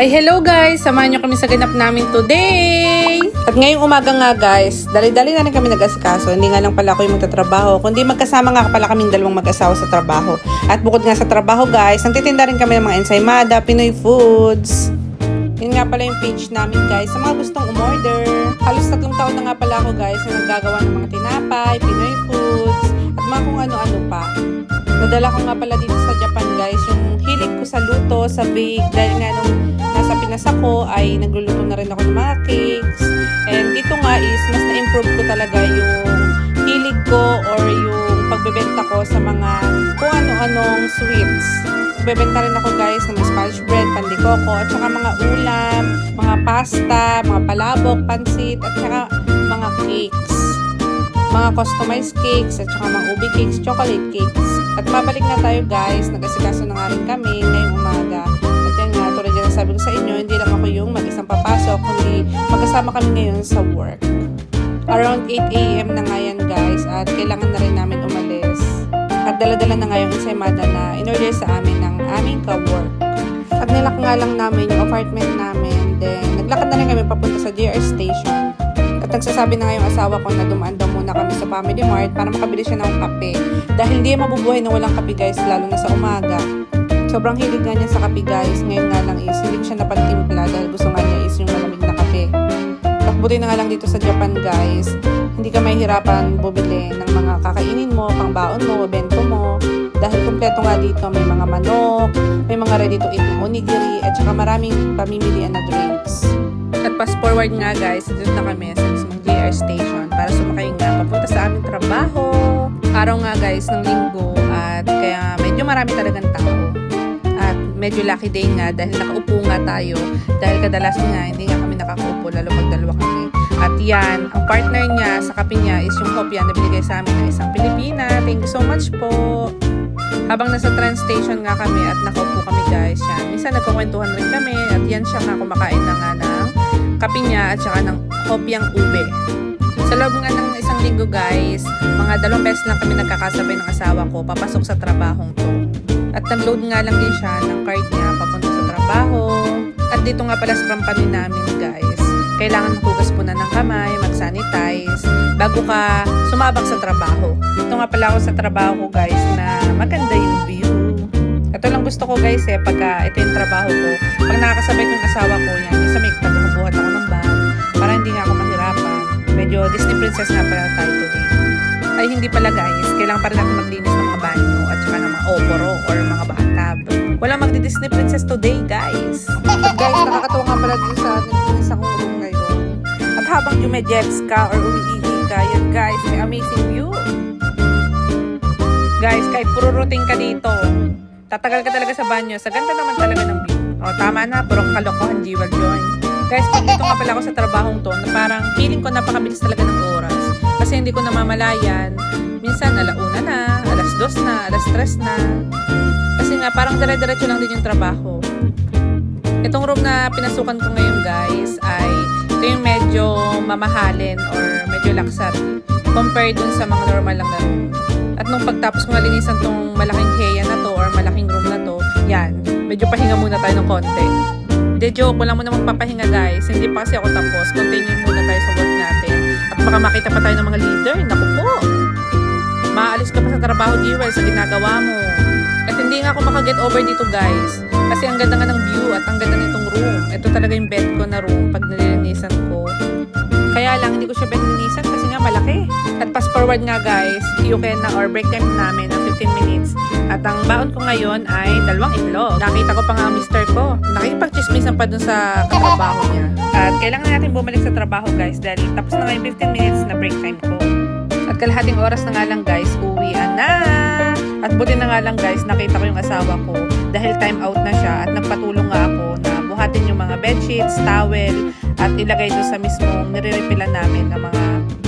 Hi, hello guys! Samahan nyo kami sa ganap namin today! At ngayong umaga nga guys, dali-dali na rin kami nag-asikaso. Hindi nga lang pala ako yung magtatrabaho, kundi magkasama nga pala kaming dalawang mag-asawa sa trabaho. At bukod nga sa trabaho guys, nagtitinda rin kami ng mga ensaymada, Pinoy foods. Yun nga pala yung page namin guys, sa mga gustong umorder. Halos 3 taon na nga pala ako guys na naggagawa ng mga tinapay, Pinoy foods, at mga kung ano-ano pa. Nadala ko nga pala dito sa Japan guys, yung hilig ko sa luto, sa bake, dahil nga nung nasa Pinas ako ay nagluluto na rin ako ng mga cakes. And dito nga is, mas na-improve ko talaga yung hilig ko or yung pagbebenta ko sa mga kung ano-anong sweets. Bebenta rin ako guys ng Spanish bread, pandikoko, at saka mga ulam, mga pasta, mga palabok, pansit, at saka mga cakes. Mga customized cakes, at saka mga ubi cakes, chocolate cakes. At mabalik na tayo guys, nag-asikaso na nga rin kami ngayong umaga. At yan nga, tulad yan sabi ko sa inyo, hindi lang ako yung mag-isang papasok, kundi magkasama kami ngayon sa work. Around 8 AM na nga yan guys, at kailangan na rin namin umalis. At dala-dala na nga yung ensaymada na in-order sa amin ng aming ka-work. At nilak nga lang namin yung apartment namin, then naglakad na rin kami papunta sa JR station. At nagsasabi na nga yung asawa ko na dumaan daw muna kami sa Family Mart para makabili siya ng kape. Dahil hindi mabubuhay na walang kape guys, lalo na sa umaga. Sobrang hilig nga niya sa kape guys. Ngayon nga lang is, hindi siya napagtimpla dahil gusto nga niya is yung malamig na kape. At buti na nga lang dito sa Japan guys, hindi ka mahihirapan bumili ng mga kakainin mo, pangbaon mo, bento mo. Dahil kumpleto nga dito, may mga manok, may mga ready to eat na onigiri, at saka maraming pamimilian na drinks. At fast forward nga guys, dito na kami sa mismong JR station para sumakay nga papunta sa aming trabaho. Araw nga guys ng linggo at kaya medyo marami talagang tao. At medyo lucky day nga dahil nakaupo nga tayo. Dahil kadalasan nga hindi nga kami nakakaupo lalo pag dalawa kami. At yan, ang partner niya sa kape niya is yung kopya na binigay sa amin ng isang Pilipina. Thank you so much po. Habang nasa train station nga kami at nakaupo kami guys, yan. Minsan nagkukwentuhan rin kami at yan siya nga kumakain na nga ng kape niya at saka ng hopyang ube. Sa loob nga ng isang linggo guys, mga 2 beses lang kami nagkakasabay ng asawa ko papasok sa trabahong to. At nag-load nga lang din siya ng card niya papunta sa trabaho. At dito nga pala sa company namin guys, kailangan maghugas muna ng kamay, mag-sanitize, bago ka sumabak sa trabaho. Ito nga pala ako sa trabaho ko guys na maganda yung view. Ito lang gusto ko guys pagka ito yung trabaho ko. Pag nakakasabay ko yung asawa ko, yan, isa may nagbubuhat ako ng bag para hindi nga ako mahirapan. Medyo Disney princess nga pala tayo today. Ay hindi pala guys, kailangan para natin maglinis ng mga banyo at saka ng mga oporo or mga bathtub. Walang magdi-Disney princess today guys. At guys, nakakatawa nga pala dito sa nilinis akong room ngayon. At habang jumejebs ka or umiihi ka, yan guys, may amazing view. Guys, kahit puro routine ka dito, tatagal ka talaga sa banyo. Sa ganda naman talaga ng view. O, tama na. Puro kalokohan, Jewel Joy. Guys, pag dito nga pala ako sa trabahong to, na parang feeling ko napakabilis talaga ng oras. Kasi hindi ko namamalayan. Minsan, 1:00 na, 2:00 na, 3:00 na. Kasi nga, parang dire-diretso lang din yung trabaho. Itong room na pinasukan ko ngayon, guys, ay ito yung medyo mamahalin or medyo luxury compared dun sa mga normal lang na room. At nung pagtapos ko nalinisan tong malaking heya na to or malaking room na to, yan, medyo pahinga muna tayo ng konti. De joke, wala mo namang papahinga guys. Hindi pa kasi ako tapos. Continue muna tayo sa work natin. At baka makita pa tayo ng mga leader. Naku po. Maalis ka pa sa trabaho, Jewel, sa ginagawa mo. At hindi nga ako makaget over dito guys. Kasi ang ganda nga ng view at ang ganda nitong room. Ito talaga yung bed ko na room pag nilinisan ko. Kaya lang, hindi ko siya nilinisan kasi nga malaki. At fast forward nga guys, QK na or break time namin ng 15 minutes. At ang baon ko ngayon ay 2 itlog. Nakita ko pa nga ang mister ko. Nakikipag-chismisan pa dun sa katrabaho niya. At kailangan natin bumalik sa trabaho guys dahil tapos na nga yung 15 minutes na break time ko. At kalahating oras na nga lang guys, uwian na. At buti na nga lang guys, nakita ko yung asawa ko dahil time out na siya at nagpatulong nga ako na buhatin yung mga bedsheets, towel, at ilagay doon sa mismong nire-refilan namin ng mga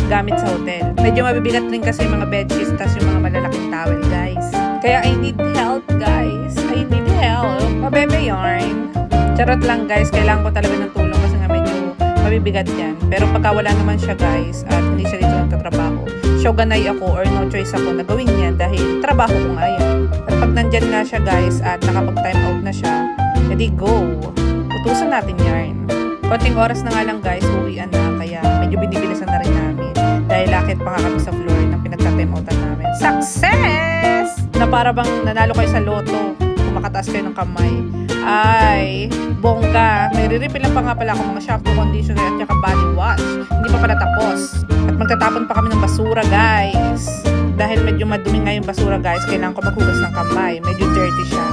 gamit sa hotel. Medyo mabibigat rin kasi yung mga bedsheets tas yung mga malalaking towel guys. Kaya I need help guys. I need help. Mabebe yarn. Charot lang guys, kailangan ko talaga ng tulong kasi nga medyo mabibigat yan. Pero pagka wala naman siya guys at hindi siya dito nagtatrabaho, shoganay ako or no choice ako na gawin yan dahil trabaho ko nga yan. At pag nandyan nga siya guys at nakapag time out na siya, edi go. utusan natin yarn. Konting oras na nga lang guys, uwian na. Kaya medyo binibilisan na rin namin. Dahil lakit pa nga kami sa floor ng pinagtatimoutan namin. Success! Na para bang nanalo kayo sa loto. Kung makataas kayo ng kamay. Ay, bongga. May re-refill lang pa nga pala akong mga shampoo, conditioner at saka body wash. Hindi pa pala tapos. At magtatapon pa kami ng basura guys. Dahil medyo madumi nga yung basura guys, kailangan ko maghugas ng kamay. Medyo dirty siya.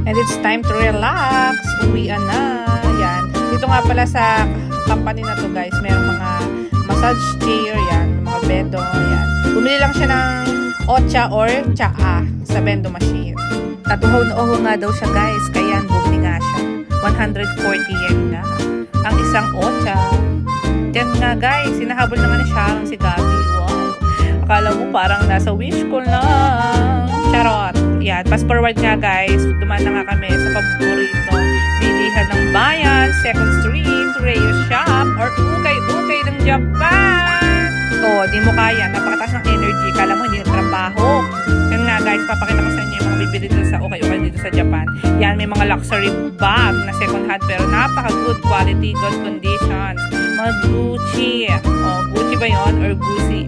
And it's time to relax. Uwian na. Yan. Dito nga pala sa company na to guys, merong mga massage chair, yan, mga bendo, yan. Bumili lang siya ng ocha or tsaa sa bendo machine. At uhaw na uhaw nga daw siya guys, kaya bumili nga siya. 140 yen nga. Ang isang ocha. Yan nga guys, sinahabol na nga ni Sharon si Gabi. Wow. Akala mo parang nasa wish ko lang. Charot. Yan, fast forward nga guys, dumaan na nga kami sa paborito. Bilihan ng bayan, 2nd Street, Rayo Shop, or ukay-ukay ng Japan. O, di mo kaya. Napakataas ng energy. Kala mo hindi nagtrabaho. Yan nga guys, papakita ko sa inyo yung mga bibili dito sa ukay-ukay dito sa Japan. Yan, may mga luxury bag na second hand pero napaka-good quality, good conditions. Mga Gucci. O, Gucci ba yun? Or Gucci?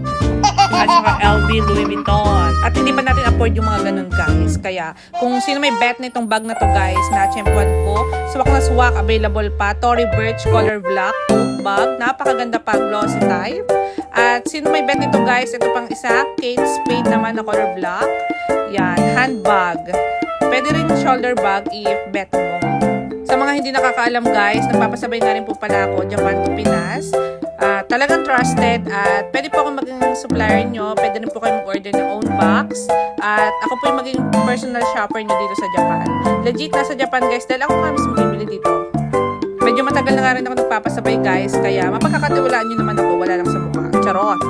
At saka LV, Louis Vuitton. At hindi pa natin afford yung mga ganun guys. Kaya kung sino may bet na itong bag na to guys, na tsempuan ko, swak na swak, available pa. Tory Burch Color Black bag. Napakaganda pa, glossy type. At sino may bet nito guys, ito pang isa, Kate Spade naman na color black. Yan, handbag. Pwede rin shoulder bag if bet mo. Sa mga hindi nakakaalam guys, nagpapasabay nga rin po pala ako Japan to Pinas. Talagang trusted at pwede po akong maging supplier nyo. Pwede rin po kayo mag-order ng own box. At ako po yung maging personal shopper nyo dito sa Japan. Legit na sa Japan guys dahil ako nga mismo bibili dito. Medyo matagal na nga rin ako nagpapasabay guys. Kaya mapagkakatiwalaan nyo naman ako. Wala lang sa mukha. Charot!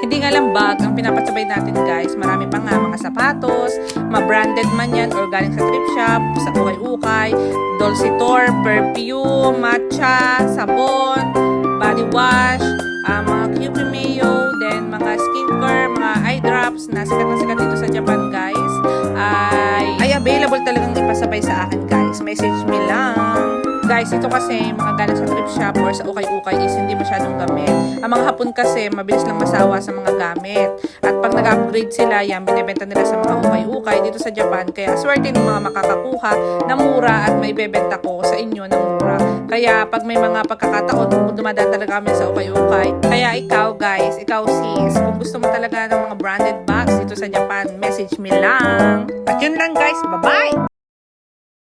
Hindi nga lang bag ang pinapasabay natin guys. Marami pa nga mga sapatos, ma-branded man yan or galing sa thrift shop, sa ukay-ukay, Dolcitor, perfume, matcha, sabon, body wash, mga QP mayo, then mga skincare, mga eye drops na sikat dito sa Japan guys, ay available talagang ipasabay sa akin guys. Message me lang. Guys, ito kasi mga galing sa thrift shop or sa ukay-ukay is hindi masyadong gamit. Ang mga hapon kasi mabilis lang masawa sa mga gamit. At pag nag-upgrade sila, yan, binibenta nila sa mga ukay-ukay dito sa Japan. Kaya swerte ng mga makakakuha na mura at may bebenta ko sa inyo na mura. Kaya pag may mga pagkakataon, dumadaan talaga kami sa ukay-ukay. Kaya ikaw guys, ikaw sis, kung gusto mo talaga ng mga branded bags dito sa Japan, message me lang. At yun lang guys, bye-bye!